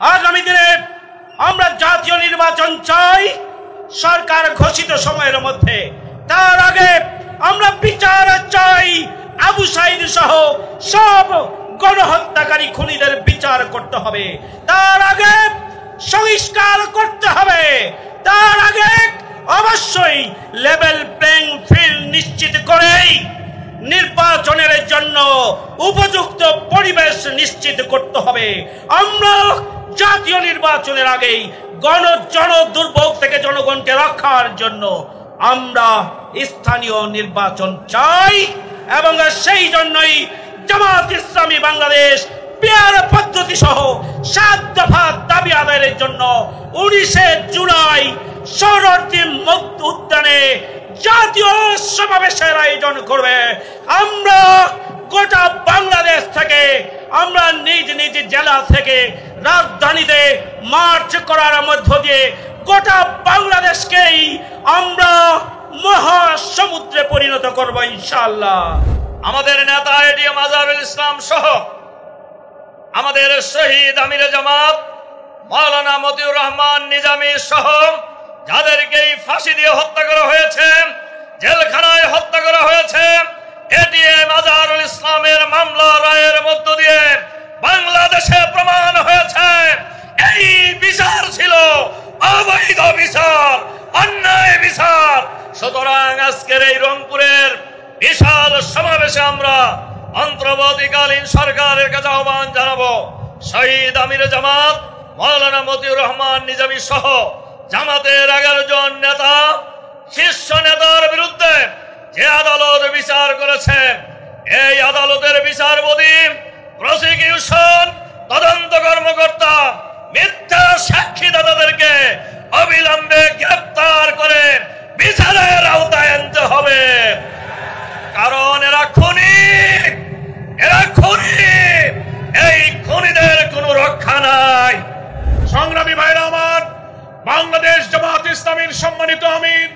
আগামী দিনে আমরা জাতীয় নির্বাচন চাই সরকার ঘোষিত সময়ের মধ্যে। তার আগে আমরা বিচার চাই, আবু সাঈদ সহ সব গণহত্যাকারী খুনিদের বিচার করতে হবে। তার আগে সংস্কার করতে হবে। তার আগে অবশ্যই লেভেল প্লেইং ফিল্ড নিশ্চিত করেই নির্বাচনের জন্য উপযুক্ত পরিবেশ নিশ্চিত করতে হবে। আমরা জাতীয় নির্বাচনের আগেই জন দুর্ভোগ থেকে জনগণকে রক্ষার জন্য আমরা স্থানীয় নির্বাচন চাই এবং সেই জন্যই জামাত ইসলামী বাংলাদেশ পিয়ার পদ্ধতি সহ 7 দফা দাবি আদায়ের জন্য 19 জুলাই শরণার্থী মুক্ত উদ্যানে জাতীয় সমাবেশের আয়োজন করবে। আমরা গোটা বাংলাদেশ থেকে, আমরা নিজ নিজ জেলা থেকে রাজধানীতে মার্চ করার মধ্য দিয়ে গোটা বাংলাদেশকেই আমরা মহাসমুদ্রে পরিণত করব ইনশাআল্লাহ। আমাদের নেতা এটিএম আজহারুল ইসলাম সহ আমাদের শহীদ আমিরে জামাত মাওলানা মতিউর রহমান নিজামী সহ যাদেরকে ফাঁসি দিয়ে হত্যা করা হয়েছে, জেলখানায় হত্যা করা হয়েছে, এটিএম আজহারুল ইসলামের মামলা রায়ের মধ্য দিয়ে বাংলাদেশে প্রমাণ হয়েছে এই বিচার ছিল অবৈধ বিচার, অন্যায় বিচার। সুতরাং আজকের এই রংপুরের বিশাল সমাবেশে আমরা অন্তর্বর্তীকালীন সরকারের কাছে আহ্বান জানাবো, শহীদ আমিরে জামাত মাওলানা মতিউর রহমান নিজামী সহ জামাতের 11 জন নেতা, শীর্ষ নেতার বিরুদ্ধে যে আদালত বিচার করেছে, এই আদালতের বিচারপতি, প্রসিকিউশন, তদন্ত কর্মকর্তা, মিথ্যা সাক্ষীদাতাদেরকে অবিলম্বে গ্রেফতার করে বিচারের আওতায় আনতে হবে। কারণ এরা খুনি, এই খুনিদের কোনো রক্ষা নাই। সংগ্রামী ভাইরা আমার, বাংলাদেশ জামাত ইসলামীর সম্মানিত আমির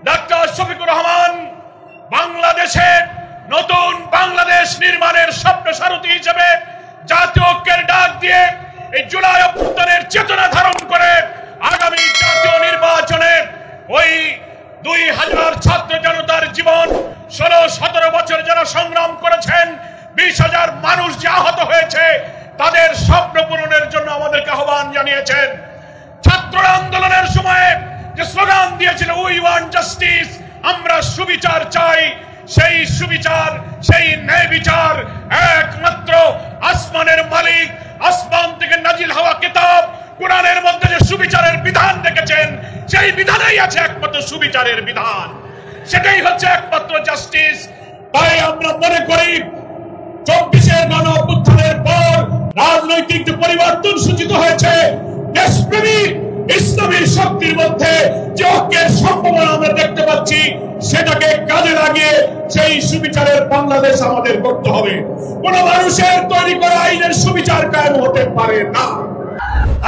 ডাক্তার শফিকুর রহমান বাংলাদেশের নতুন বাংলাদেশ নির্মাণের স্বপ্ন সারথী হিসেবে জাতীয় ঐক্যের ডাক দিয়ে এই জুলাই অভ্যুত্থানের চেতনা ধারণ করে আগামী জাতীয় নির্বাচনে ওই 2000 ছাত্র জনতার জীবন, 16-17 বছর যারা সংগ্রাম করেছেন, 20,000 মানুষ যে আহত হয়েছে, তাদের স্বপ্ন পূরণের জন্য আমাদেরকে আহ্বান জানিয়েছেন। ছাত্র আন্দোলনের সময় যে স্লোগান দিয়েছিল, উই ওয়ান্ট জাস্টিস, আমরা সুবিচার চাই, সেই সুবিচার, সেই ন্যায় বিচার একমাত্র আসমানের মালিক, আসমান থেকে নাজিল হওয়া কিতাব কোরআনের মধ্যে যে সুবিচারের বিধান রেখেছেন, সেই বিধানেই আছে একমাত্র সুবিচারের বিধান, সেটাই হচ্ছে একমাত্র জাস্টিস। তাই আমরা মনে করি 24-এর গণ অভ্যুত্থানের পর রাজনৈতিক যে পরিবর্তন সূচিত হয়েছে, দেশপ্রেমী ইসলামী শক্তির মধ্যে যে ঐক্যের সম্ভাবনা আমরা দেখতে পাচ্ছি, সেটাকে কাজে লাগিয়ে সেই সুবিচারের বাংলাদেশ আমাদের করতে হবে। কোন মানুষের তৈরি করা আইনের সুবিচার কায়েম হতে পারে না।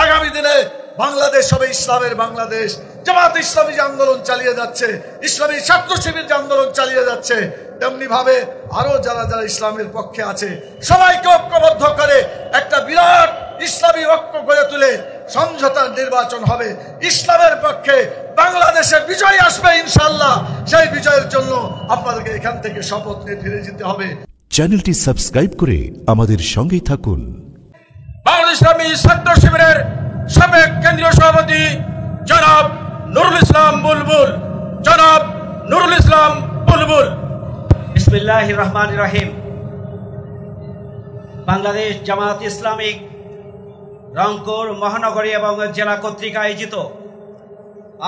আগামী দিনে বাংলাদেশ হবে ইসলামের বাংলাদেশ। জামাত ইসলামী যে আন্দোলন চালিয়ে যাচ্ছে, ইসলামী ছাত্র শিবির যে আন্দোলন চালিয়ে যাচ্ছে, তেমনি ভাবে আরো যারা যারা ইসলামের পক্ষে আছে, সবাইকে ঐক্যবদ্ধ করে একটা বিরাট ইসলামী ঐক্য গড়ে তুলে সমঝোতার নির্বাচন হবে। ইসলামের পক্ষে বাংলাদেশের বিজয় আসবে ইনশাআল্লাহ। সেই বিজয়ের জন্য আপনাদেরকে এখান থেকে শপথ নিয়ে ফিরে যেতে হবে। চ্যানেলটি সাবস্ক্রাইব করে আমাদের সঙ্গেই থাকুন। বাংলাদেশ ইসলামী ছাত্র শিবিরের সাবেক কেন্দ্রীয় সভাপতি জনাব নুরুল ইসলাম বুলবুল, জনাব নুরুল ইসলাম বুলবুল। বিসমিল্লাহির রহমানির রহিম। বাংলাদেশ জামাত ইসলামী রংপুর মহানগরী এবং জেলা কর্তৃক আয়োজিত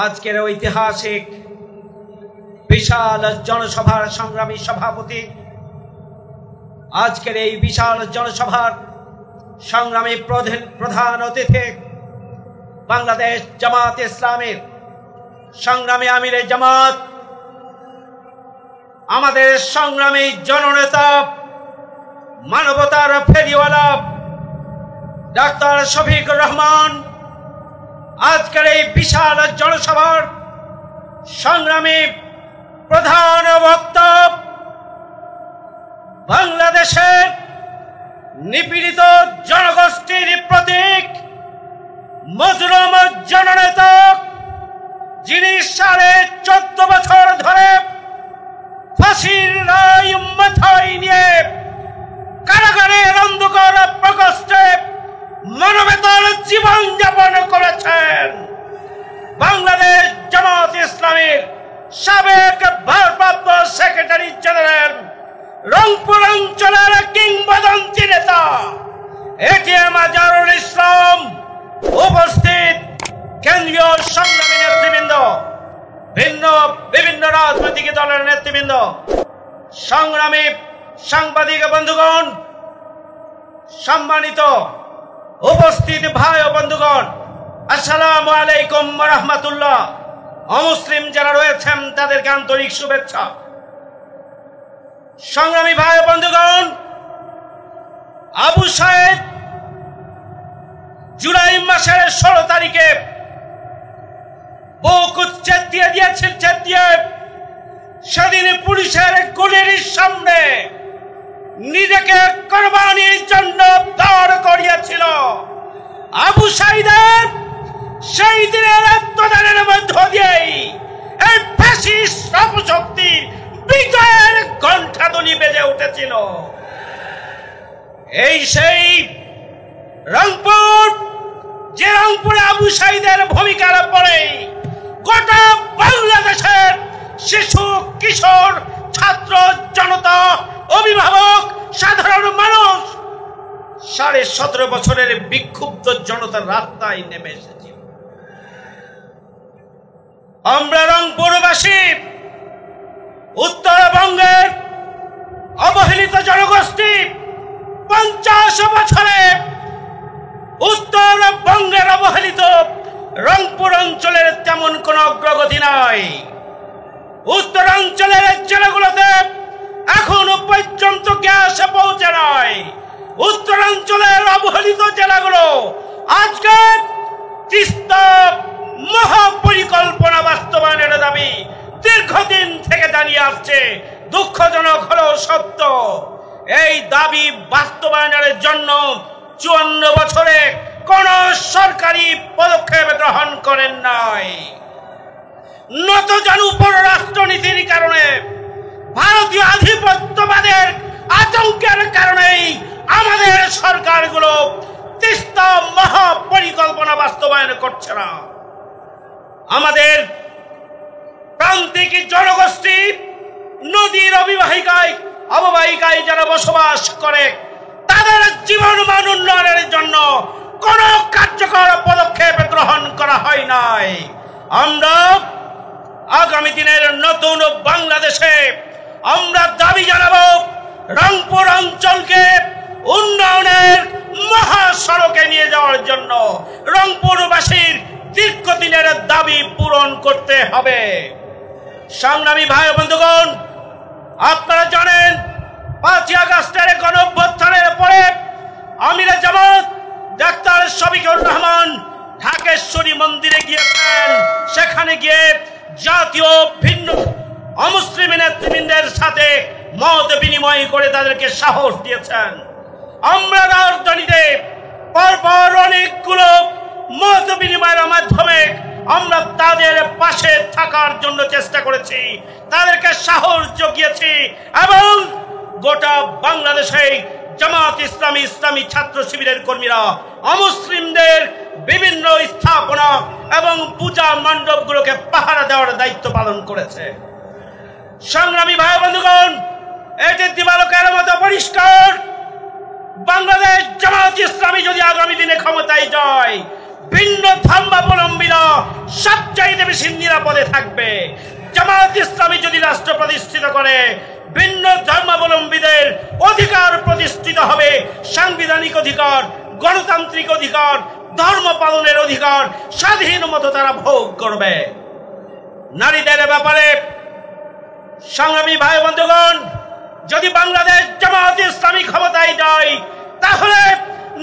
আজকের ঐতিহাসিক বিশাল জনসভার সংগ্রামী সভাপতি, আজকের এই বিশাল জনসভার সংগ্রামী প্রধান অতিথি, বাংলাদেশ জামাত ইসলামীর সংগ্রামী আমিরে জামাত, আমাদের সংগ্রামী জননেতা, মানবতার ফেরিওয়ালা ডাক্তার শফিকুর রহমান, আজকের এই বিশাল জনসভার সংগ্রামী প্রধান বক্তা, বাংলাদেশের নিপীড়িত জনগোষ্ঠীর প্রতীক মজলুম জননেতা, যিনি 14.5 বছর ধরে ফাঁসির রায় মাথায় নিয়ে কারাগারের অন্ধকার প্রকোষ্ঠে মানবতার জীবন যাপন করেছেন, বাংলাদেশ জামাত ইসলামীর সাবেক ভারপ্রাপ্ত সেক্রেটারি জেনারেল, রংপুর অঞ্চলের কিংবদন্তি নেতা এটিএম আজহারুল ইসলাম, উপস্থিত কেন্দ্রীয় সংগ্রামী নেতৃবৃন্দ, বিভিন্ন রাজনৈতিক দলের নেতৃবৃন্দ, সংগ্রামী সাংবাদিক বন্ধুগণ, সম্মানিত উপস্থিত ভাই ও বন্ধুগণ, আসসালামু আলাইকুম ওয়া রাহমাতুল্লাহ। অমুসলিম যারা রয়েছেন তাদেরকে আন্তরিক শুভেচ্ছা। সংগ্রামী ভাই ও বন্ধুগণ, আবু সাইদ জুলাই মাসের 16 তারিখে বুক উচ্ছেদ দিয়ে সেদিন পুলিশের গুলির সামনে নিজেকে কোরবানির জন্য দাঁড় করিয়েছিল। আবু সাইদের সেই দিনের আত্মদানের মধ্য দিয়েই এই ফ্যাসিস্ট অপশক্তির বিজয়ের ঘণ্টাধ্বনি বেজে উঠেছিল। এই সেই রংপুর, যে রংপুরে আবু সাইদের ভূমিকার পরে গোটা বাংলাদেশের শিশু, কিশোর, ছাত্র জনতা, অভিভাবক, সাধারণ মানুষ 17.5 বছরের বিক্ষুব্ধ জনতার রাস্তায় নেমে এসেছিল। আমরা রংপুরবাসী, উত্তরবঙ্গের অবহেলিত জনগোষ্ঠী, 50 বছরে উত্তরবঙ্গের অবহেলিত রংপুর অঞ্চলের তেমন কোন অগ্রগতি নাই। উত্তরাঞ্চলের জেলাগুলোতে এখনো পর্যন্ত গ্যাস পৌঁছে নাই। উত্তরাঞ্চলের অবহেলিত জেলাগুলো আজকে তিস্তা মহাপরিকল্পনা বাস্তবায়নের দাবি দীর্ঘদিন থেকে জানিয়ে আসছে। দুঃখজনক হলেও সত্য, এই দাবি বাস্তবায়নের জন্য 54 বছরে কোন সরকারি পদক্ষেপ গ্রহণ করেন নাই। নতজানু পররাষ্ট্রনীতির কারণে, ভারতীয় আধিপত্যবাদের আতঙ্কের কারণেই আমাদের সরকারগুলো তিস্তা মহাপরিকল্পনা বাস্তবায়ন করছে না। আমাদের প্রান্তিক জনগোষ্ঠী নদীর অববাহিকায় যারা বসবাস করে, তাদের জীবন মান উন্নয়নের জন্য কোন কার্যকর পদক্ষেপ গ্রহণ করা হয় নাই। আমরা আগামী দিনের নতুন বাংলাদেশে আমরা দাবি জানাবো, রংপুর অঞ্চলকে উন্নয়নের মহাসড়কে নিয়ে যাওয়ার জন্য রংপুরবাসীর দীর্ঘদিনের দাবি পূরণ করতে হবে। সংগ্রামী ভাই বন্ধুগণ, আপনারা জানেন 5 আগস্টের গণঅভ্যুত্থানের পরে আমিরে জামাত ডাক্তার শফিকুর রহমান ঢাকেশ্বরী মন্দিরে গিয়েছেন। সেখানে গিয়ে জাতীয় ভিন্ন অমুসলিম নেতৃবৃন্দের সাথে মত বিনিময় করে তাদেরকে সাহস দিয়েছেন। আমরা রাজধানীতে পরপর অনেকগুলো মত বিনিময়ের মাধ্যমে আমরা তাদের পাশে থাকার জন্য চেষ্টা করেছি, তাদেরকে সাহস জুগিয়েছি এবং গোটা বাংলাদেশে জামাত ইসলামী, ইসলামী ছাত্র শিবিরের কর্মীরা অমুসলিমদের বিভিন্ন স্থাপনা এবং পূজা মণ্ডপগুলোকে পাহারা দেওয়ার দায়িত্ব পালন করেছে। সংগ্রামী ভাই বন্ধুগণ, এটি দিবালোকের মতো পরিষ্কার, বাংলাদেশ জামাত ইসলামী যদি আগামী দিনে ক্ষমতায় যায়, ভিন্ন ধর্মাবলম্বীরা সবচাইতে বেশি নিরাপদে থাকবে। জামাত ইসলামী যদি রাষ্ট্র প্রতিষ্ঠিত করে, ভিন্ন ধর্মাবলম্বীদের অধিকার প্রতিষ্ঠিত হবে, সাংবিধানিক অধিকার, গণতান্ত্রিক অধিকার, ধর্ম পালনের অধিকার স্বাধীন মতো তারা ভোগ করবে। নারীদের ব্যাপারে সংগ্রামী ভাই বন্ধুগণ, যদি বাংলাদেশ জামাত ইসলামী ক্ষমতায় যায়, তাহলে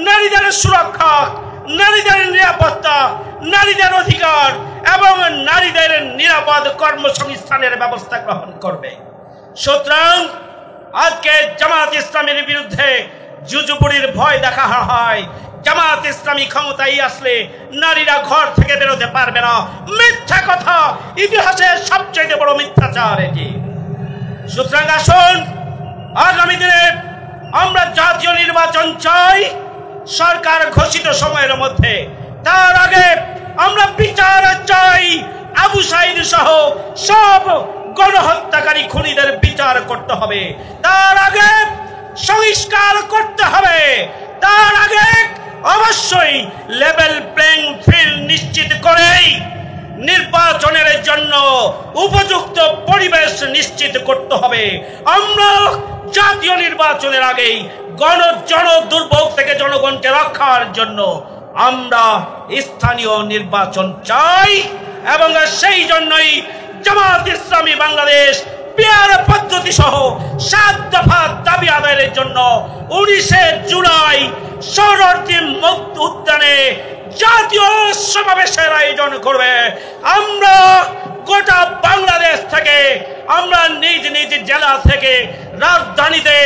নারীদের সুরক্ষা, নারীদের নিরাপত্তা, নারীদের অধিকার এবং নারীদের নিরাপদ কর্মসংস্থানের ব্যবস্থা গ্রহণ করবে। সুতরাং আজকে জামাত ইসলামের বিরুদ্ধে জুজুবুড়ির ভয় দেখা হয়, জামাত ইসলামী ক্ষমতায় আসলে নারীরা ঘর থেকে বেরোতে পারবে না। মিথ্যা কথা, ইতিহাসের সবচেয়ে বড় মিথ্যাচার এটি। সুতরাং আসুন, আগামী দিনে আমরা জাতীয় নির্বাচন চাই সরকার ঘোষিত সময়ের মধ্যে। তার আগে আমরা বিচার চাই, আবু সাঈদ সহ সব গণহত্যাকারী খুনিদের বিচার করতে হবে। তার আগে সংস্কার করতে হবে। তার আগে অবশ্যই লেভেল প্লেইং ফিল্ড নিশ্চিত করেই নির্বাচনের জন্য উপযুক্ত পরিবেশ নিশ্চিত করতে হবে। আমরা জাতীয় নির্বাচনের আগেই জন দুর্ভোগ থেকে জনগণকে রক্ষার জন্য আমরা স্থানীয় নির্বাচন চাই, এবং সেই জন্যই জামাত ইসলামী বাংলাদেশ পিয়ার পদ্ধতি সহ 7 দফা দাবি আদায়ের জন্য 19শে জুলাই শরণার্থী মুক্ত উদ্যানে জাতীয় সমাবেশের আয়োজন করবে। আমরা গোটা বাংলাদেশ থেকে, আমরা নিজ নিজ জেলা থেকে রাজধানীতে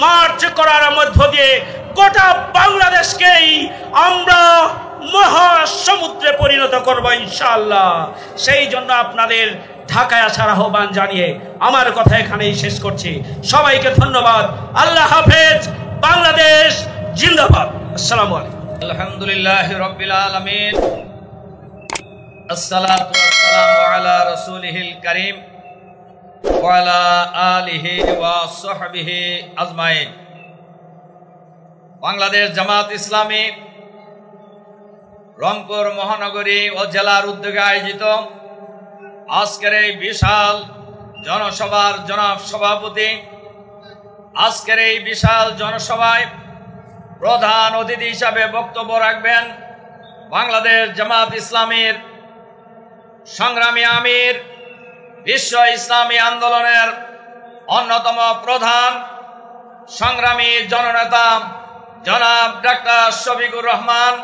মার্চ করার মধ্য দিয়ে গোটা বাংলাদেশকেই আমরা মহাসমুদ্রে পরিণত করব ইনশাআল্লাহ। সেই জন্য আপনাদের ঢাকায় আসার আহ্বান জানিয়ে আমার কথা এখানেই শেষ করছি। সবাইকে ধন্যবাদ। আল্লাহ হাফেজ। বাংলাদেশ জিন্দাবাদ। আসসালামু আলাইকুম। আলহামদুলিল্লাহ রাব্বিল আলামিন, আসসালাতু ওয়াসসালামু আলা রাসূলিহিল কারীম ওয়া আলা আলিহি ওয়া সাহবিহি আজমাইন। বাংলাদেশ জামাত ইসলামী রংপুর মহানগরী ও জেলার উদ্যোগে আয়োজিত আজকের এই বিশাল জনসভার জনাব সভাপতি, আজকের এই বিশাল জনসভায় প্রধান অতিথি হিসাবে বক্তব্য রাখবেন বাংলাদেশ জামাত ইসলামীর সংগ্রামী আমির, বিশ্ব ইসলামী আন্দোলনের অন্যতম প্রধান সংগ্রামী জননেতা জনাব ডাক্তার শফিকুর রহমান।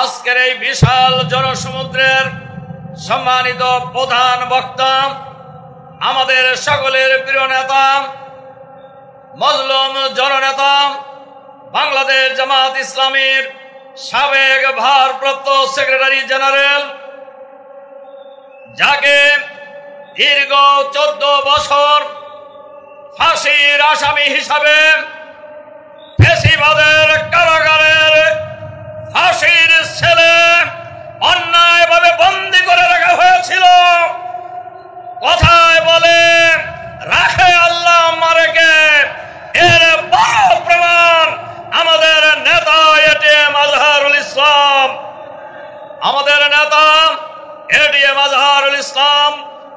আজকের এই বিশাল জনসমুদ্রের সম্মানিত প্রধান বক্তা, আমাদের সকলের প্রিয় নেতা, মজলুম জননেতা, বাংলাদেশ জামাত ইসলামীর সাবেক ভারপ্রাপ্ত সেক্রেটারি জেনারেল, যাকে দীর্ঘ 14 বছর ফাঁসির আসামি হিসাবে ফ্যাসিবাদের কারাগারের ফাঁসির ছেলে অন্যায়ভাবে বন্দী করে রাখা হয়েছিল। কথায় বলে রাখে আল্লাহ মারেকে, এর বড় প্রমাণ আমাদের নেতা এটিএম আজহারুল ইসলাম। আমাদের নেতা এটিএম আজহারুল ইসলাম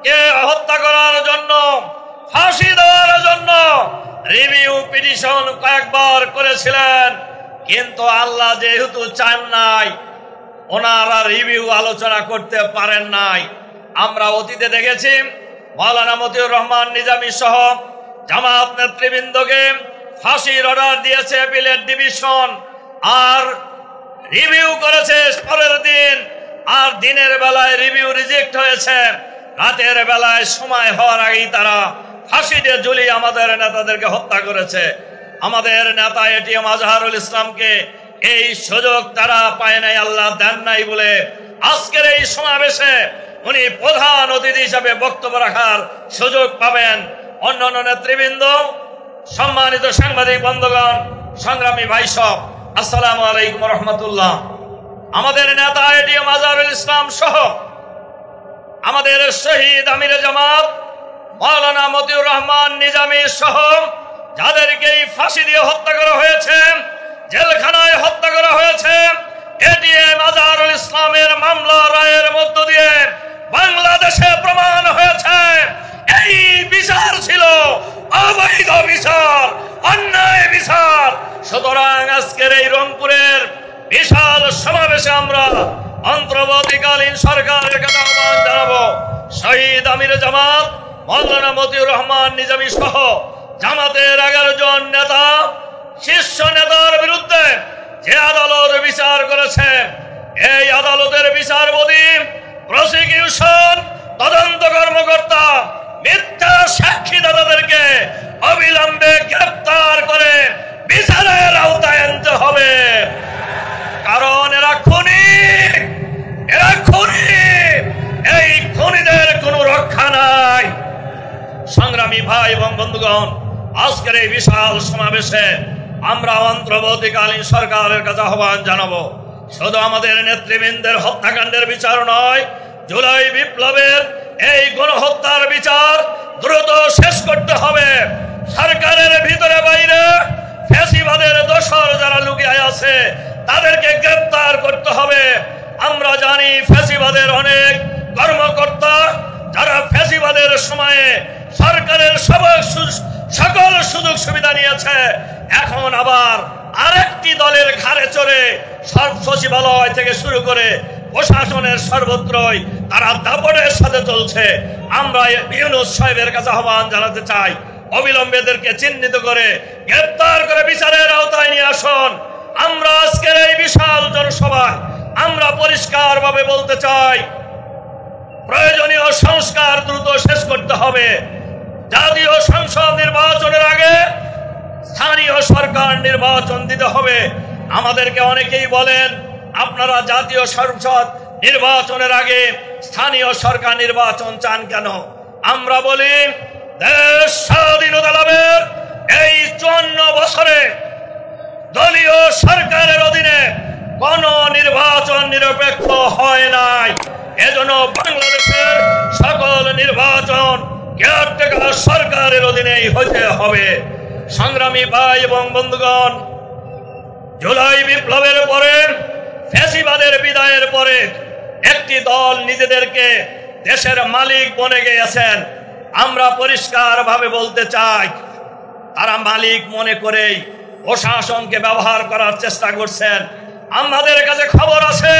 কে হত্যা করার জন্য, ফাঁসি দেওয়ার জন্য রিভিউ পিটিশন কয়েকবার করেছিলেন, কিন্তু আল্লাহ যেহেতু চান নাই, ওনারা রিভিউ আলোচনা করতে পারেন নাই। আমরা অতীতে দেখেছি মাওলানা মতিউর রহমান নিজামী সহ জামাত নেতৃবৃন্দকে ফাঁসির অর্ডার দিয়েছে অ্যাপিলেট ডিভিশন, আর রিভিউ করেছে পরের দিন, আর দিনের বেলায় রিভিউ রিজেক্ট হয়েছে, রাতের বেলায় সময় হওয়ার আগেই তারা ফাঁসিতে ঝুলিয়ে আমাদের নেতাদেরকে হত্যা করেছে। আমাদের নেতা এটিএম আজহারুল ইসলামকে এই সুযোগ তারা পায় নাই, আল্লাহ দেন নাই বলে আজকের এই সমাবেশে উনি প্রধান অতিথি হিসাবে বক্তব্য রাখার সুযোগ পাবেন। অন্যান্য নেতৃবৃন্দ, সম্মানিত সাংবাদিক বন্ধুগণ, সংগ্রামী ভাই সব, আসসালামু আলাইকুম রহমতুল্লাহ। আমাদের নেতা এটিএম আজহারুল ইসলাম সহ আমাদের শহীদ আমিরে জামাত মাওলানা মতিউর রহমান নিজামী সহ যাদেরকে ফাঁসি দিয়ে হত্যা করা হয়েছে, জেলখানায় হত্যা করা হয়েছে, এটিএম আজহারুল ইসলামের মামলা রায়ের মধ্য দিয়ে বাংলাদেশে প্রমাণ হয়েছে এই বিচার ছিল অবৈধ বিচার, অন্যায় বিচার। সুতরাং আজকের এই রংপুরের বিশাল সমাবেশে আমরা অন্তর্বর্তীকালীন সরকারের কাছে আহ্বান জানাবো, শহীদ আমিরে জামাত মাওলানা মতিউর রহমান নিজামী সহ জামাতের 11 জন নেতা, শীর্ষ নেতার বিরুদ্ধে যে আদালত বিচার করেছে, এই আদালতের বিচারপতি, প্রসিকিউশন, তদন্ত কর্মকর্তা, মিথ্যা সাক্ষীদাতাদেরকে অবিলম্বে গ্রেফতার করে বিচারের আওতায় আনতে হবে, কারণ এরা খুনি, এরা খুনি, এই খুনিদের কোনো রক্ষা নাই। সংগ্রামী ভাই এবং বন্ধুগণ, আজকের এই বিশাল সমাবেশে আমরা অন্তর্বর্তীকালীন সরকারের কাছে আহ্বান জানাবো, শুধু আমাদের নেতৃবৃন্দের হত্যাকাণ্ডের বিচার নয়, জুলাই বিপ্লবের এই গণহত্যার বিচার দ্রুত শেষ করতে হবে। সরকারের ভিতরে বাইরে ফ্যাসিবাদের দোসর যারা লুকিয়ে আছে তাদেরকে গ্রেফতার করতে হবে। আমরা জানি ফ্যাসিবাদের অনেক কর্মকর্তা যারা ফ্যাসিবাদের সময়ে সরকারের সকল সুযোগ সুবিধা নিয়েছে, এখন আবার আরেকটি দলের ঘাড়ে চড়ে সব সচিবালয় থেকে শুরু করে প্রশাসনের সর্বত্রই তারা দাপটের সাথে চলছে। আমরা ইউনূস সাহেবের কাছে আহ্বান জানাতে চাই, অবিলম্বে এদেরকে চিহ্নিত করে গ্রেফতার করে বিচারের আওতায় নিয়ে আসুন। আমরা আজকের এই বিশাল জনসভায় আমরা পরিষ্কারভাবে বলতে চাই, প্রয়োজনীয় সংস্কার দ্রুত শেষ করতে হবে। জাতীয় সংসদ নির্বাচনের আগে স্থানীয় সরকার নির্বাচন দিতে হবে। আমাদেরকে অনেকেই বলেন আপনারা জাতীয় সংসদ নির্বাচনের আগে স্থানীয় সরকার নির্বাচন চান কেন? আমরা বলি দেশ স্বাধীনতা লাভের এই 54 বছরে দলীয় সরকারের অধীনে কোন নির্বাচন নিরপেক্ষ হয় নাই। এজন্য বাংলাদেশের সকল নির্বাচন কেয়ারটেকার সরকারের অধীনেই হইতে হবে। সংগ্রামী ভাই এবং বন্ধুগণ, জুলাই বিপ্লবের পরে ফ্যাসিবাদের বিদায়ের পরে একটি দল নিজেদেরকে দেশের মালিক বনে গিয়েছেন। আমরা পরিষ্কারভাবে বলতে চাই, তারা মালিক মনে করেই প্রশাসনকে ব্যবহার করার চেষ্টা করছেন। আমাদের কাছে খবর আছে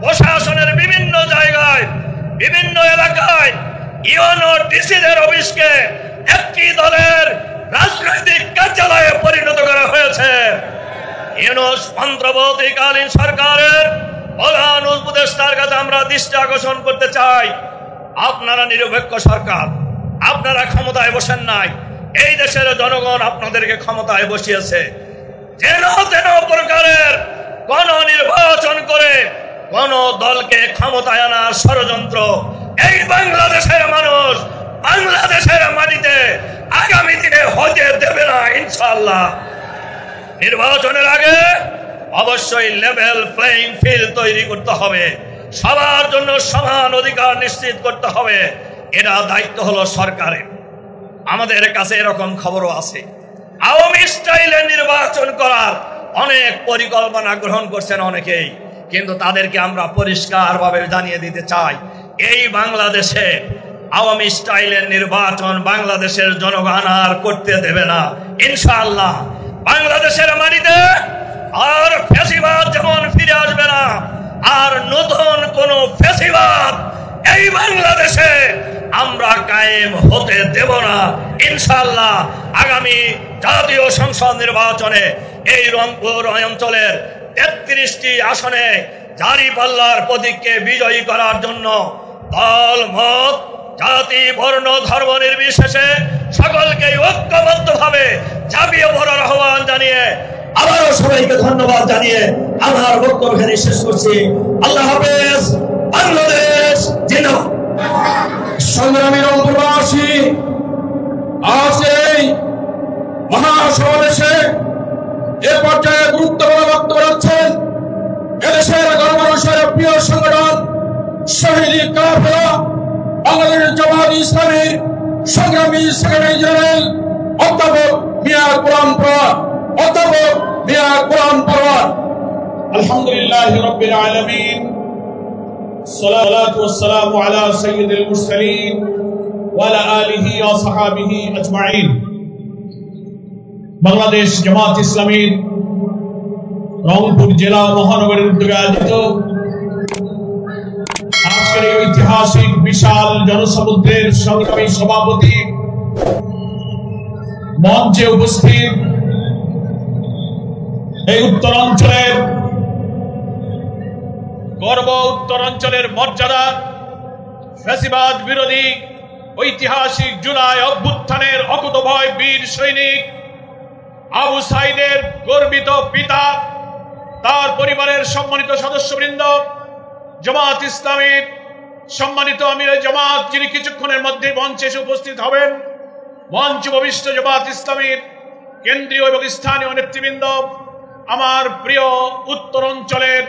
প্রশাসনের বিভিন্ন জায়গায় বিভিন্ন এলাকায় ইউনো ডিসিদের অফিসকে একটি দলের রাজনৈতিক কার্যালয়ে পরিণত করা হয়েছে। ইউনূস অন্তর্বর্তীকালীন সরকারের প্রধান উপদেষ্টার কাছে আমরা দৃষ্টি আকর্ষণ করতে চাই, আপনারা নিরপেক্ষ সরকার, আপনারা ক্ষমতায় বসেন নাই, এই দেশের জনগণ আপনাদেরকে ক্ষমতায় বসিয়েছে। যেন তেন প্রকারের কোন নির্বাচন করে কোন দলকে ক্ষমতায় আনার ষড়যন্ত্র এই বাংলাদেশের মানুষ বাংলাদেশের মাটিতে আগামী দিনে হতে দেবে না ইনশাআল্লাহ। নির্বাচনের আগে অবশ্যই লেভেল প্লেইং ফিল্ড তৈরি করতে হবে, সবার জন্য সমান অধিকার নিশ্চিত করতে হবে। এটা দায়িত্ব হলো সরকারের। আমাদের কাছে এরকম খবরও আছে আওয়ামী স্টাইলে নির্বাচন করার অনেক পরিকল্পনা গ্রহণ করছেন অনেকেই, কিন্তু তাদেরকে আমরা পরিষ্কারভাবে জানিয়ে দিতে চাই, এই বাংলাদেশে আওয়ামী স্টাইলের নির্বাচন বাংলাদেশের জনগণ আর করতে দেবে না ইনশাআল্লাহ। বাংলাদেশের মাটিতে আর ফ্যাসিবাদ যেমন ফিরে আসবে না, আর নতুন কোন ফ্যাসিবাদ এই বাংলাদেশে আমরা কায়েম হতে দেব না ইনশাআল্লাহ। আগামী জাতীয় সংসদ নির্বাচনে এই রংপুর অঞ্চলের 33টি আসনে দাঁড়িপাল্লার প্রতীককে বিজয়ী করার জন্য দল মত জাতি বর্ণ ধর্ম নির্বিশেষে সকলকে ঐক্যবদ্ধভাবে ঝাঁপিয়ে পড়ার আহ্বান জানিয়ে আবারও সবাইকে ধন্যবাদ জানিয়ে আমার বক্তব্য এখানে শেষ করছি। আল্লাহ হাফেজ। বাংলাদেশ জিন্দাবাদ। সংগ্রামী রংপুরবাসী, আজ এই মহাসমাবেশে এ পর্যায়ে গুরুত্বপূর্ণ বক্তব্য রাখছেন এদেশের গণমানুষের প্রিয় সংগঠন শহীদ কাফেলা বাংলাদেশ জামাত ইসলামীর সংগ্রামী সেক্রেটারি জেনারেল অধ্যাপক মিয়া গোলাম পরোয়ার। আলহামদুলিল্লাহ রাব্বিল আলামিন, সালাতু ওয়াসসালামু আলা সাইয়্যিদিল মুরসালিন ওয়া আলা আলিহি ওয়া সাহবিহি আজমাইন। বাংলাদেশ জামাত ইসলামীর রংপুর জেলা মহানগরের উদ্যোগে আয়োজিত আজকের এই ঐতিহাসিক বিশাল জনসমুদ্রের সংগ্রামী সভাপতি, মঞ্চে উপস্থিত এই উত্তরাঞ্চলের গর্ব, উত্তরাঞ্চলের মর্যাদা, ফ্যাসিবাদ বিরোধী ঐতিহাসিক জুলাই অভ্যুত্থানের অকুতভয় বীর সৈনিক আবু সাইদের গর্বিত পিতা, তার পরিবারের সম্মানিত সদস্যবৃন্দ, জামাত ইসলামীর সম্মানিত আমিরে জামাত যিনি কিছুক্ষণের মধ্যে মঞ্চে এসে উপস্থিত হবেন, মঞ্চ উপবিষ্ট জামাত ইসলামীর কেন্দ্রীয় এবং স্থানীয় নেতৃবৃন্দ, আমার প্রিয় উত্তরাঞ্চলের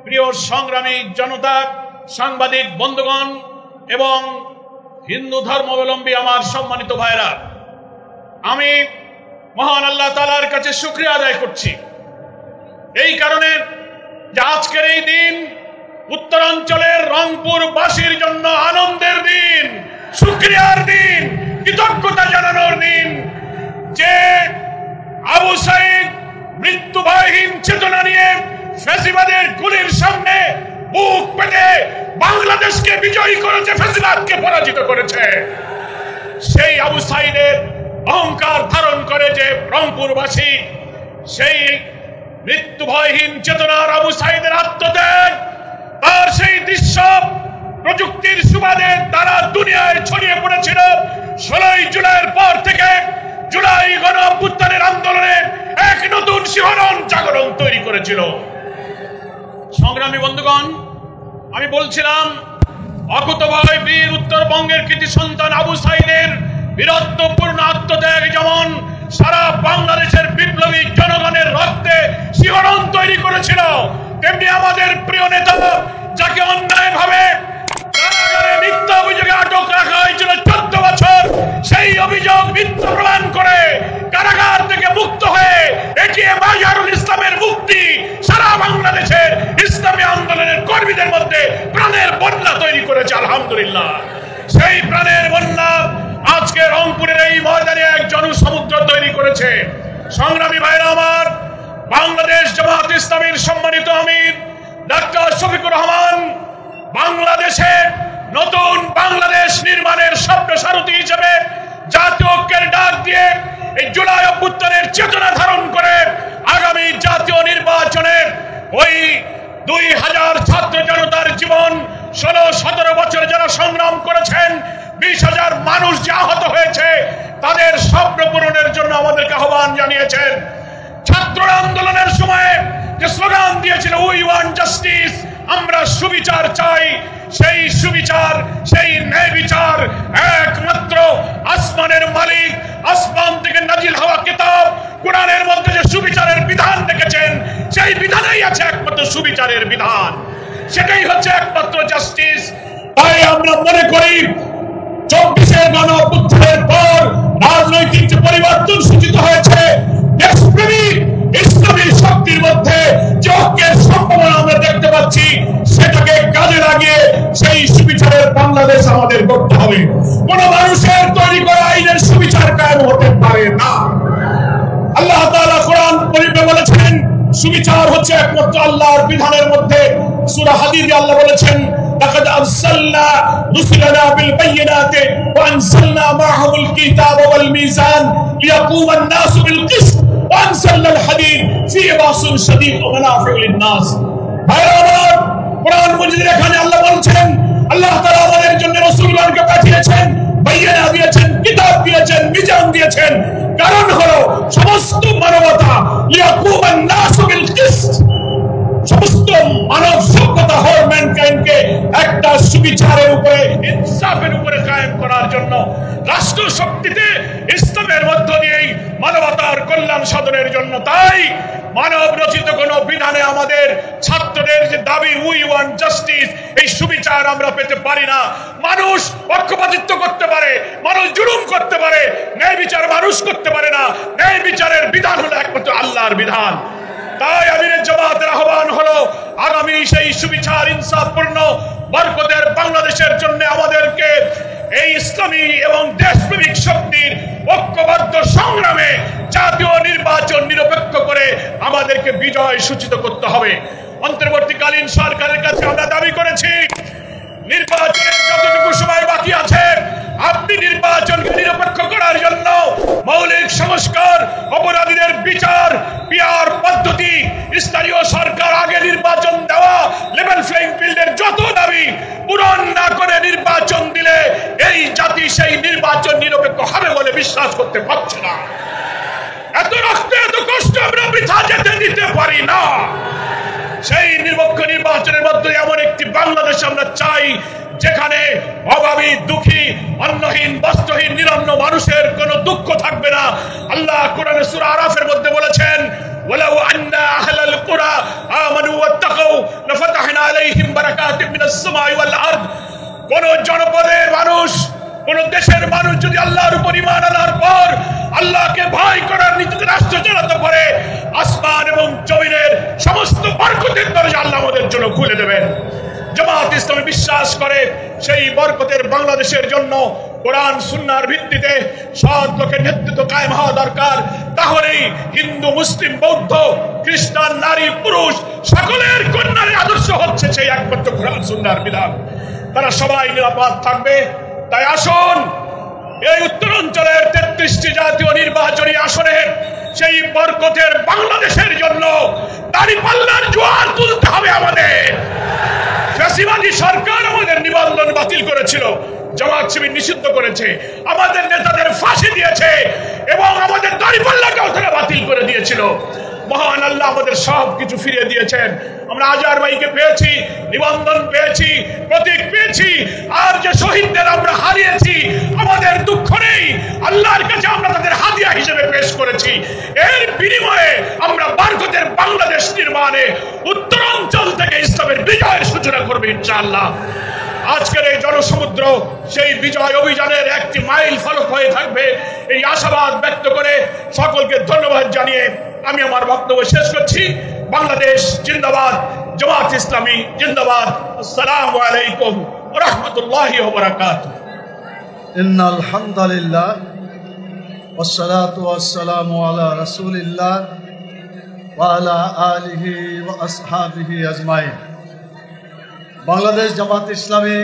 প্রিয় সংগ্রামী জনতা, সাংবাদিক বন্ধুগণ এবং হিন্দু ধর্মাবলম্বী আমার সম্মানিত ভাইরা, আমি মহান আল্লাহ তাআলার কাছে শুকরিয়া আদায় করছি এই কারণে যে আজকের এই দিন উত্তরাঞ্চলের রংপুরবাসীর জন্য আনন্দের দিন, শুকরিয়ার দিন, কৃতজ্ঞতা জানানোর দিন যে আবু সাইদ মৃত্যুভয়হীন চেতনা নিয়ে ফ্যাসিবাদের গুলির সামনে বুক পেতে বাংলাদেশকে বিজয়ী করেছে, ফ্যাসিবাদকে পরাজিত করেছে। সেই আবু সাইদের অহংকার ধারণ করে যে রংপুরবাসী, সেই মৃত্যুভয়হীন চেতনার আবু সাইদের আত্মত্যাগ, তার সেই দৃশ্য প্রযুক্তির সুবাদে তারা দুনিয়ায় ছড়িয়ে পড়েছিল। 16 জুলাইয়ের পর থেকে জুলাই গণ অভ্যুত্থানের আন্দোলনের এক নতুন শিহরণ জাগরণ তৈরি করেছিল। সংগ্রামী বন্ধুগণ, আমি বলছিলাম অকুতভয় বীর উত্তরবঙ্গের কৃতি সন্তান আবু সাইদের বীরত্বপূর্ণ আত্মত্যাগ যেমন সারা বাংলাদেশের বিপ্লবী জনগণের রক্তে শিহরণ তৈরি করেছিল, তেমনি আমাদের প্রিয় নেতা যাকে অন্যায়ভাবে কারাগারে মিথ্যা অভিযোগে আটক রাখা হয়েছিল 14 বছর, সেই অভিযোগ মিথ্যা প্রমাণ করে কারাগার থেকে মুক্ত হয়ে এটিএম আজহারুল ইসলামের মুক্তি সারা বাংলাদেশের ইসলামী আন্দোলনের কর্মীদের মধ্যে প্রাণের বন্যা তৈরি করেছে। আলহামদুলিল্লাহ, সেই প্রাণের বন্যা আজকে রংপুরের এই ময়দানে এক জনসমুদ্র তৈরি করেছে। সংগ্রামী ভাইরা আমার, বাংলাদেশ জামাত ইসলামীর সম্মানিত আমির ডাক্তার শফিকুর রহমান বাংলাদেশে নতুন বাংলাদেশ নির্মাণের স্বপ্ন সারথী হিসেবে জাতীয় ঐক্যের ডাক দিয়ে এই জুলাই অভ্যুত্থানের চেতনা ধারণ করে আগামী জাতীয় নির্বাচনে ওই 2000 ছাত্র জনতার জীবন 16-17 বছর যারা সংগ্রাম করেছেন, 20,000 মানুষ যে আহত হয়েছে, তাদের স্বপ্ন পূরণের জন্য আমাদেরকে আহ্বান জানিয়েছেন। ছাত্র আন্দোলনের সময় যে স্লোগান দিয়েছিল উই ওয়ান্ট জাস্টিস, আমরা সুবিচার চাই, সেই সুবিচার, সেই ন্যায় বিচার একমাত্র আসমানের মালিক, আসমান থেকে নাজিল হওয়া কিতাব কোরআনের মধ্যে যে সুবিচারের বিধান রেখেছেন, সেই বিধানেই আছে একমাত্র সুবিচারের বিধান, সেটাই হচ্ছে একমাত্র জাস্টিস। তাই আমরা মনে করি 24 গণ অভ্যুত্থানের পর রাজনৈতিক যে পরিবর্তন সূচিত হয়েছে, দেশপ্রেমিক ইসলামী শক্তির মধ্যে যে ঐক্যের সম্ভাবনা আমরা দেখতে পাচ্ছি, সেটাকে কাজে লাগিয়ে সেই সুবিচারের বাংলাদেশ আমাদের করতে হবে। কোন মানুষের তৈরি করা আইনের সুবিচার কায়েম হতে পারে না। আল্লাহ তাআলা কোরআন শরীফে বলেছেন সুবিচার হচ্ছে একমাত্র আল্লাহর বিধানের মধ্যে। সূরা হাদীদে আল্লাহ বলেছেন লাকাদ আরসালনা রুসুলানা বিল বাইয়িনাতি ওয়া আনসালনা মাআহুমুল কিতাবা ওয়াল মিজান লিয়াকুমা আন-নাসু বিল কিসত ওয়া আনসালনাল হাদীদ ফীহি বাসুন শাদীদ ওয়া মানাফিউ লিন-নাস। ভাইরা, কোরআন মজিদের এখানে আল্লাহ বলছেন আল্লাহ তাআলা আমাদের জন্য রাসূলগণকে পাঠিয়েছেন, বাইয়িনা দিয়েছেন, কিতাব দিয়েছেন, মিজান দিয়েছেন। কারণ হলো সমস্ত মানবতা লিয়াকুমা আন-নাসু বিল কিসত, সমস্ত মানব সভ্যতা হোল ম্যানকাইন্ডকে একটা সুবিচারের উপরে, ইনসাফের উপরে কায়েম করার জন্য, রাষ্ট্র শক্তিতে ইসলামের মধ্য দিয়েই মানবতার কল্যাণ সাধনের জন্য। তাই মানব রচিত কোন বিধানে আমাদের ছাত্রদের যে দাবি উই ওয়ান্ট জাস্টিস, এই সুবিচার আমরা পেতে পারি না। মানুষ পক্ষপাতিত্ব করতে পারে, মানুষ জুলুম করতে পারে, ন্যায় বিচার মানুষ করতে পারে না। ন্যায় বিচারের বিধান হলো একমাত্র আল্লাহর বিধান। তাই আমিরের জামাতের আহ্বান হলো আগামী সেই সুবিচার ইনসাফপূর্ণ বরকতের বাংলাদেশের জন্য আমাদেরকে এই ইসলামী এবং দেশপ্রেমিক শক্তির ঐক্যবদ্ধ সংগ্রামে জাতীয় নির্বাচন নিরপেক্ষ করে আমাদেরকে বিজয় সূচিত করতে হবে। অন্তর্বর্তীকালীন সরকারের কাছে আমরা দাবি করেছি নির্বাচনের যতটুকু সময় বাকি আছে আপনি নির্বাচনকে নিরপেক্ষ করার জন্য মৌলিক সংস্কার, অপরাধীদের বিচার, পিআর পদ্ধতি, স্থানীয় সরকার আগে নির্বাচন দেওয়া, লেভেল প্লেইং ফিল্ডের যত দাবি পূরণ না করে নির্বাচন দিলে এই জাতি সেই নির্বাচন নিরপেক্ষ হবে বলে বিশ্বাস করতে পারছে না। এত রক্ত এত কষ্ট আমরা বৃথা যেতে দিতে পারি না। সেই নিরপেক্ষ নির্বাচনের মধ্যে এমন একটি বাংলাদেশ আমরা চাই যেখানে অভাবী, দুঃখী, অন্নহীন, বস্ত্রহীন, নিরন্ন মানুষের কোনো দুঃখ থাকবে না। আল্লাহ কোরআনে সূরা আরাফের মধ্যে বলেছেন, ওয়ালাউ আন্না আহলাল কুরা আমানু ওয়াত্তাকাউ লাফাতাহনা আলাইহিম বারাকাতিম মিনাস সামাই ওয়াল আরদ। কোন জনপদের মানুষ, কোন দেশের মানুষ যদি আল্লাহর উপর ঈমান আনার পর আল্লাহকে ভয় করার নীতিতে রাষ্ট্র চালাতে পারে, আসমান এবং জমিনের সমস্ত বরকতের দরজা আল্লাহ আমাদের জন্য খুলে দেবেন। জামাত ইসলামী বিশ্বাস করে সেই বরকতের বাংলাদেশের জন্য কোরআন সুন্নাহর ভিত্তিতে সৎ লোকের নেতৃত্ব কায়েম হওয়া দরকার। তাহলেই হিন্দু, মুসলিম, বৌদ্ধ, খ্রিস্টান, নারী, পুরুষ সকলের কন্যার আদর্শ হচ্ছে সেই একমাত্র কোরআন সুন্নাহর বিধান। তারা সবাই নিরাপদ থাকবে। তাই আসুন এই উত্তরাঞ্চলের 33টি জাতীয় নির্বাচনী আসনের সেই বরকতের বাংলাদেশের জন্য দাঁড়িপাল্লার জোয়ার তুলতে হবে আমাদের। ফ্যাসিবাদী সরকার আমাদের নিবন্ধন বাতিল করেছিল, জামাত শিবির নিষিদ্ধ করেছে, আমাদের নেতাদের ফাঁসি দিয়েছে এবং আমাদের দাঁড়িপাল্লাকেও তারা বাতিল করে দিয়েছিল। মহান আল্লাহ আমাদের সব কিছু ফিরিয়ে দিয়েছেন। আমরা আজহার ভাইকে পেয়েছি, নিবন্ধন পেয়েছি, প্রতীক পেয়েছি, আর যে শহীদদের আমরা হারিয়েছি আমাদের দুঃখ নেই, আল্লাহর কাছে আমরা তাদের হাদিয়া হিসেবে পেশ করেছি। এর বিনিময়ে আমরা বরকতের বাংলাদেশ নির্মাণে উত্তরাঞ্চল থেকে ইসলামের বিজয়ের সূচনা করবে ইনশাআল্লাহ। আজকের এই জনসমুদ্র সেই বিজয় অভিযানের একটি মাইল ফলক হয়ে থাকবে, এই আশাবাদ ব্যক্ত করে সকলকে ধন্যবাদ জানিয়ে আমি আমার বক্তব্য শেষ করছি। বাংলাদেশ জিন্দাবাদ, জামাত ইসলামী জিন্দাবাদ। আসসালামু আলাইকুম ওয়া রাহমাতুল্লাহি ওয়া বারাকাতুহু। ইন্নাল হামদুলিল্লাহ ওয়াসসালাতু ওয়াসসালামু আলা রাসূলিল্লাহ ওয়া আলা আলিহি ওয়া আসহাবিহি আজমাইন। বাংলাদেশ জামাত ইসলামী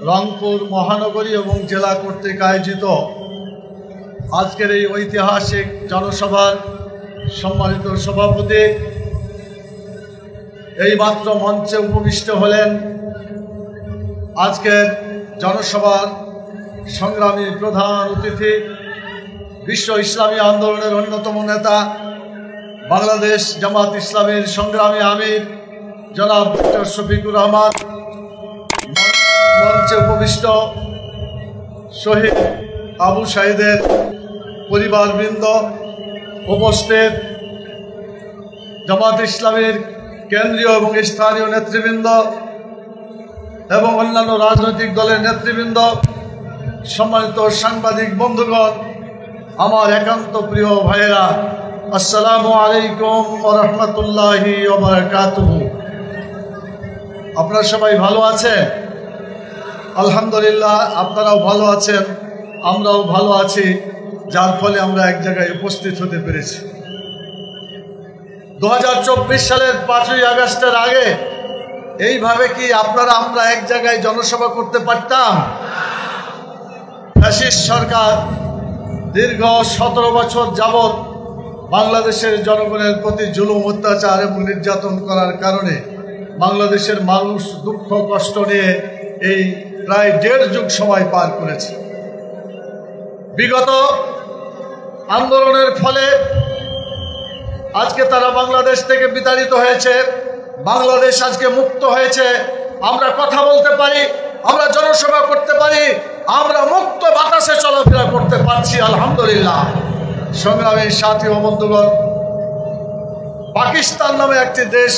রংপুর মহানগরী এবং জেলা কর্তৃক আয়োজিত আজকের এই ঐতিহাসিক জনসভার সম্মানিত সভাপতি এইমাত্র মঞ্চে উপবিষ্ট হলেন আজকের জনসভার সংগ্রামী প্রধান অতিথি, বিশ্ব ইসলামী আন্দোলনের অন্যতম নেতা, বাংলাদেশ জামাত ইসলামীর সংগ্রামী আমির জনাব ডক্টর শফিকুর রহমান, মঞ্চে উপবিষ্ট শহীদ আবু সাঈদের পরিবারবৃন্দ, উপস্থিত জামাত ইসলামীর কেন্দ্রীয় এবং স্থানীয় নেতৃবৃন্দ এবং অন্যান্য রাজনৈতিক দলের নেতৃবৃন্দ, সম্মানিত সাংবাদিক বন্ধুগণ, আমার একান্ত প্রিয় ভাইয়েরা, আসসালামু আলাইকুম ওয়া রাহমাতুল্লাহি ওয়া বারাকাতুহু। আপনারা সবাই ভালো আছেন? আলহামদুলিল্লাহ, আপনারাও ভালো আছেন, আমরাও ভালো আছি, যার ফলে আমরা এক জায়গায় উপস্থিত হতে পেরেছি। 2024 সালের 5ই আগস্টের আগে এইভাবে কি আমরা এক জায়গায় জনসভা করতে পারতাম? ফ্যাসিস্ট সরকার দীর্ঘ 17 বছর যাবৎ বাংলাদেশের জনগণের প্রতি জুলুম, অত্যাচার এবং নির্যাতন করার কারণে বাংলাদেশের মানুষ দুঃখ কষ্ট নিয়ে এই প্রায় 1.5 যুগ সময় পার করেছে। বিগত আন্দোলনের ফলে আজকে তারা বাংলাদেশ থেকে বিতাড়িত হয়েছে, বাংলাদেশ আজকে মুক্ত হয়েছে, আমরা কথা বলতে পারি, আমরা জনসভা করতে পারি, আমরা মুক্ত বাতাসে চলাফেরা করতে পারছি, আলহামদুলিল্লাহ। সংগ্রামী সাথী ও বন্ধুগণ, পাকিস্তান নামে একটি দেশ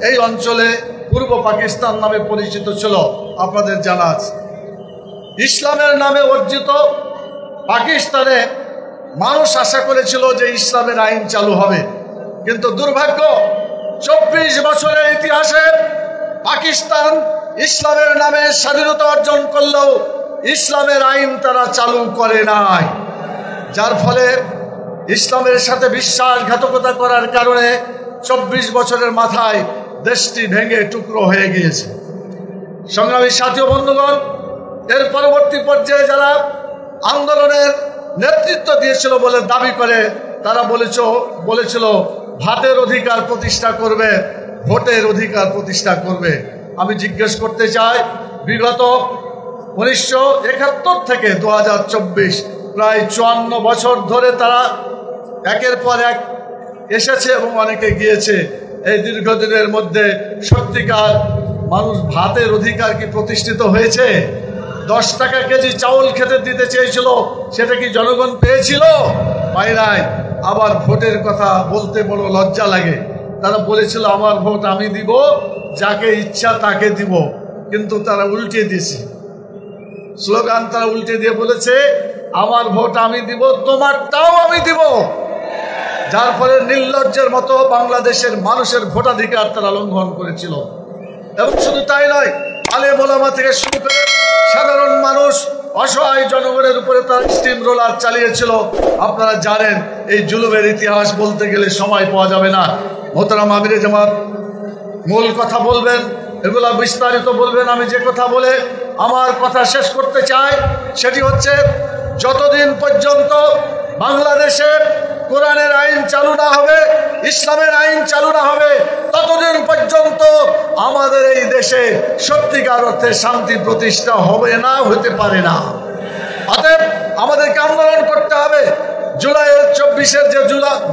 এই অঞ্চলে পূর্ব পাকিস্তান নামে পরিচিত ছিল, আপনাদের জানা আছে। ইসলামের নামে অর্জিত পাকিস্তানে মানুষ আশা করেছিল যে ইসলামের আইন চালু হবে, কিন্তু দুর্ভাগ্য 24 বছরের ইতিহাসে পাকিস্তান ইসলামের নামে স্বাধীনতা অর্জন করলেও ইসলামের আইন তারা চালু করে নাই, যার ফলে ইসলামের সাথে বিশ্বাসঘাতকতা করার কারণে 24 বছরের মাথায় দেশটি ভেঙে টুকরো হয়ে গিয়েছে। সংগ্রামী সাথী ও বন্ধুগণ, এর পরবর্তী পর্যায়ে যারা আন্দোলনের নেতৃত্ব দিয়েছিল বলে দাবি করে, তারা বলেছিল ভাতের অধিকার প্রতিষ্ঠা করবে, ভোটের অধিকার প্রতিষ্ঠা করবে। আমি জিজ্ঞেস করতে চাই, বিগত 1971 থেকে 2024 প্রায় 54 বছর ধরে তারা একের পর এক এসেছে এবং অনেকে গিয়েছে। এই দীর্ঘদিনের মধ্যে সত্যিকার মানুষ ভাতের অধিকার কি প্রতিষ্ঠিত হয়েছে? 10 টাকা কেজি চাউল খেতে দিতে চেয়েছিল, সেটা কি জনগণ পেয়েছিল? পায় নাই। আবার ভোটের কথা বলতে বড় লজ্জা লাগে। তারা বলেছিল আমার ভোট আমি দিব, যাকে ইচ্ছা তাকে দিব, কিন্তু তারা উল্টে দিয়েছে স্লোগান। তারা উল্টে দিয়ে বলেছে আমার ভোট আমি দিব, তোমারটাও আমি দিব। যার ফলে নির্লজ্জের মতো বাংলাদেশের মানুষের ভোটাধিকার তারা লঙ্ঘন করেছিল। এবং শুধু তাই নয়, আলেম ওলামা থেকে শুরু করে সাধারণ মানুষ, অসহায় জনগণের উপরে তারা স্টিম রোলার চালিয়েছিল। আপনারা জানেন এই জুলুমের ইতিহাস বলতে গেলে সময় পাওয়া যাবে না। মোহতারাম আমিরে জামাত মূল কথা বলবেন, এগুলা বিস্তারিত বলবেন। আমি যে কথা বলে আমার কথা শেষ করতে চাই সেটি হচ্ছে, যতদিন পর্যন্ত বাংলাদেশে কোরআনের আইন চালু না হবে, ইসলামের আইন চালু না হবে, ততদিন পর্যন্ত আমাদের এই দেশে সত্যিকার অর্থে শান্তি প্রতিষ্ঠা হবে না, হতে পারে না। অতএব আমাদেরকে আন্দোলন করতে হবে। জুলাইয়ের 24-এর যে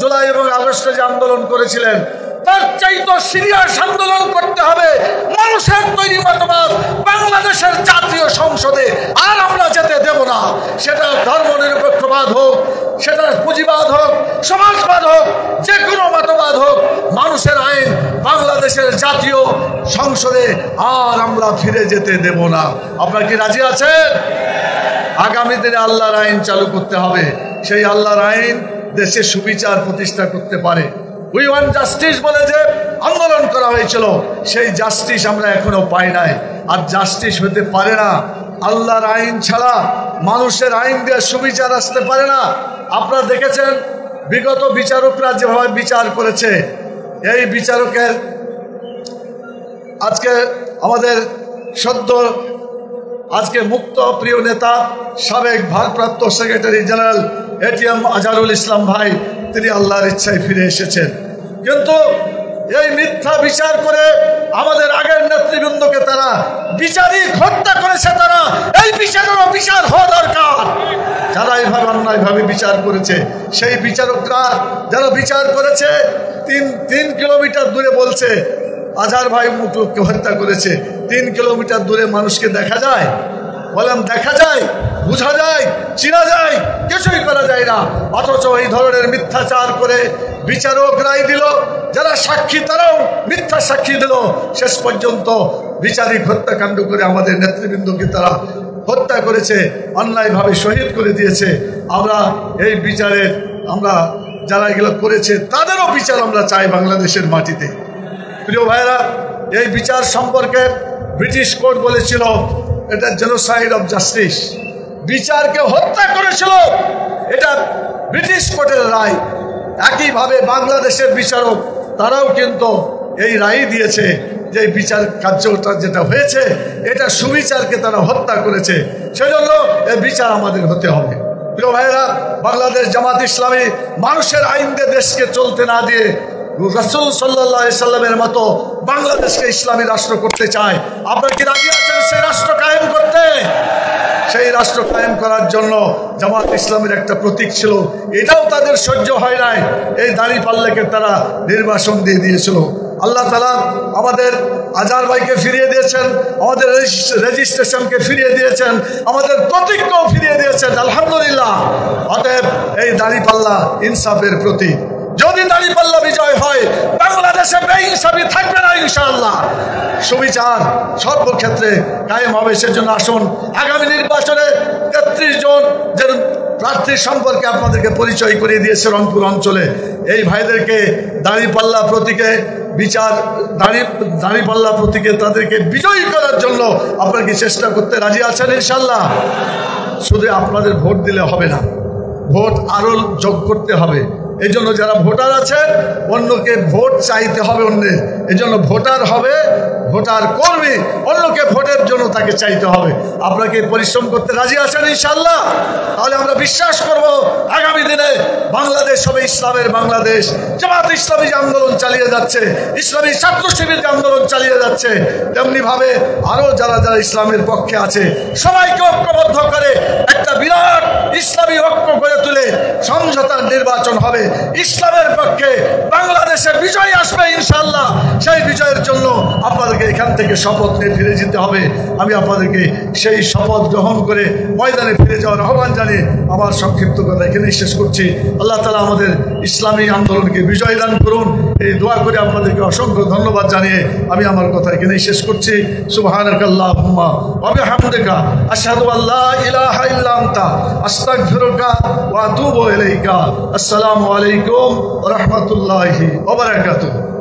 জুলাই এবং আগস্টে যে আন্দোলন করেছিলেন, তার চাইতে সিরিয়াস আন্দোলন করতে হবে। মানুষের তৈরি মতবাদ বাংলাদেশের জাতীয় সংসদে আর আমরা যেতে দেব না। সেটা ধর্মনিরপেক্ষবাদ হোক, সেটা পুঁজিবাদ হোক, সমাজবাদ হোক, যে কোনো মতবাদ হোক, মানুষের আইন বাংলাদেশের জাতীয় সংসদে আর আমরা ফিরে যেতে দেব না। আপনারা কি রাজি আছেন? আগামী দিনে আল্লাহর আইন চালু করতে হবে। সেই আল্লাহর আইন দেশে সুবিচার প্রতিষ্ঠা করতে পারে। উই ওয়ান্ট জাস্টিস বলে যে আন্দোলন করা হয়েছিল, সেই জাস্টিস আমরা এখনো পাই নাই। আর জাস্টিস হতে পারে না, আল্লাহর আইন ছাড়া মানুষের আইন দিয়ে সুবিচার আসতে পারে না। আপনারা দেখেছেন বিগত বিচারকরা যেভাবে বিচার করেছে, এই বিচারকের আজকে আমাদের সদ্য আজকে মুক্ত প্রিয় নেতা সাবেক ভারপ্রাপ্ত secretary general ATM Azharul Islam ভাই, তিনি আল্লাহর ইচ্ছায় ফিরে এসেছেন। কিন্তু এই মিথ্যা বিচার করে আমাদের আগের নেতৃবৃন্দকে তারা বিচারিক হত্যা করেছে। তারা এই বিচারেরও বিচার হওয়া দরকার। যারা এইভাবে অন্যায়ভাবে বিচার করেছে, সেই বিচারকরা যারা বিচার করেছে 3 কিলোমিটার দূরে বলছে আজহার ভাই অমুক লোককে হত্যা করেছে। 3 কিলোমিটার দূরে মানুষকে দেখা যায়? বললাম দেখা যায়, বোঝা যায়, চিনা যায়, কিছুই করা যায় না। অথচ এই ধরনের মিথ্যাচার করে বিচারক রায় দিল, যারা সাক্ষী তারাও মিথ্যা সাক্ষী দিল। শেষ পর্যন্ত বিচারিক হত্যাকাণ্ড করে আমাদের নেতৃবৃন্দকে তারা হত্যা করেছে, অন্যায়ভাবে শহীদ করে দিয়েছে। আমরা এই বিচারের, আমরা যারা এগুলো করেছে তাদেরও বিচার আমরা চাই বাংলাদেশের মাটিতে। প্রিয় ভাইরা, এই বিচার সম্পর্কে ব্রিটিশ কোর্ট বলেছিল এটা জেনোসাইড অফ জাস্টিস। বিচারকে হত্যা করেছিল, এটা ব্রিটিশ কোর্টের রায়। একইভাবে বাংলাদেশের বিচারক তারাও কিন্তু এই রায় দিয়েছে যে বিচার কার্যটা যেটা হয়েছে এটা সুবিচারকে তারা হত্যা করেছে। সেজন্য এই বিচার আমাদের হতে হবে। প্রিয় ভাইরা, বাংলাদেশ জামাত ইসলামী মানুষের আইন দিয়ে দেশকে চলতে না দিয়ে রাসূল সাল্লাল্লাহু আলাইহি সাল্লামের মতো বাংলাদেশকে ইসলামী রাষ্ট্র করতে চায়। আপনারা কি রাজি আছেন সেই রাষ্ট্র কায়েম করতে? সেই রাষ্ট্র কায়েম করার জন্য জামাত ইসলামের একটা প্রতীক ছিল, এটাও তাদের সহ্য হয় নাই। এই দাঁড়িপাল্লাকে তারা নির্বাসন দিয়ে দিয়েছিল। আল্লাহ তাআলা আমাদের আজহার ভাইকে ফিরিয়ে দিয়েছেন, আমাদের রেজিস্ট্রেশনকে ফিরিয়ে দিয়েছেন, আমাদের প্রতীককেও ফিরিয়ে দিয়েছেন, আলহামদুলিল্লাহ। অতএব এই দাঁড়িপাল্লা ইনসাফের প্রতীক। যদি দাঁড়িপাল্লা বিজয় হয়, বাংলাদেশে বেইনসাফি থাকবে না ইনশাআল্লাহ। সুবিচার সর্বক্ষেত্রে কায়েম হবে। সেজন্য আসুন আগামী নির্বাচনে 33 জন যে প্রার্থীর সম্পর্কে আপনাদেরকে পরিচয় করিয়ে দিয়েছে রংপুর অঞ্চলে, এই ভাইদেরকে দাঁড়িপাল্লা প্রতীকে বিচার, দাঁড়িপাল্লা প্রতীকে তাদেরকে বিজয়ী করার জন্য আপনারা কি চেষ্টা করতে রাজি আছেন ইনশাআল্লাহ? শুধু আপনাদের ভোট দিলে হবে না, ভোট আরো যোগ করতে হবে। এই জন্য যারা ভোটার আছেন, অন্যকে ভোট চাইতে হবে অন্যের। এই জন্য ভোটার হবে, ভোটার কর্মী, অন্যকে ভোটের জন্য তাকে চাইতে হবে। আপনাকে পরিশ্রম করতে রাজি আছেন ইনশাআল্লাহ? তাহলে আমরা বিশ্বাস করব আগামী দিনে বাংলাদেশ হবে ইসলামের বাংলাদেশ। জামাত ইসলামী যে আন্দোলন চালিয়ে যাচ্ছে, ইসলামী ছাত্র শিবির যে আন্দোলন চালিয়ে যাচ্ছে, তেমনি ভাবে আরো যারা যারা ইসলামের পক্ষে আছে সবাইকে ঐক্যবদ্ধ করে একটা বিরাট ইসলামী ঐক্য গড়ে তুলে সমঝোতার নির্বাচন হবে। ইসলামের পক্ষে বাংলাদেশের বিজয় আসবে ইনশাআল্লাহ। সেই বিজয়ের জন্য আপনাদেরকে এখান থেকে শপথ নিয়ে ফিরে যেতে হবে। আমি আপনাদেরকে সেই শপথ গ্রহণ করে ময়দানে ফিরে যাওয়ার আহ্বান জানিয়ে আমার সংক্ষিপ্ত কথা এখানেই শেষ করছি। আল্লাহ তাআলা আমাদের ইসলামী আন্দোলনকে বিজয় দান করুন, এই দোয়া করে আপনাদেরকে অসংখ্য ধন্যবাদ জানিয়ে আমি আমার কথা এখানেই শেষ করছি। সুবহানাকাল্লাহুম্মা ওয়া বিহামদিকা আশহাদু আল্লা ইলাহা ইল্লা আনতা আস্তাগফিরুকা ওয়া আতুবু ইলাইকা। আসসালামু আলাইকুম ওয়া রাহমাতুল্লাহি ওয়া বারাকাতুহু।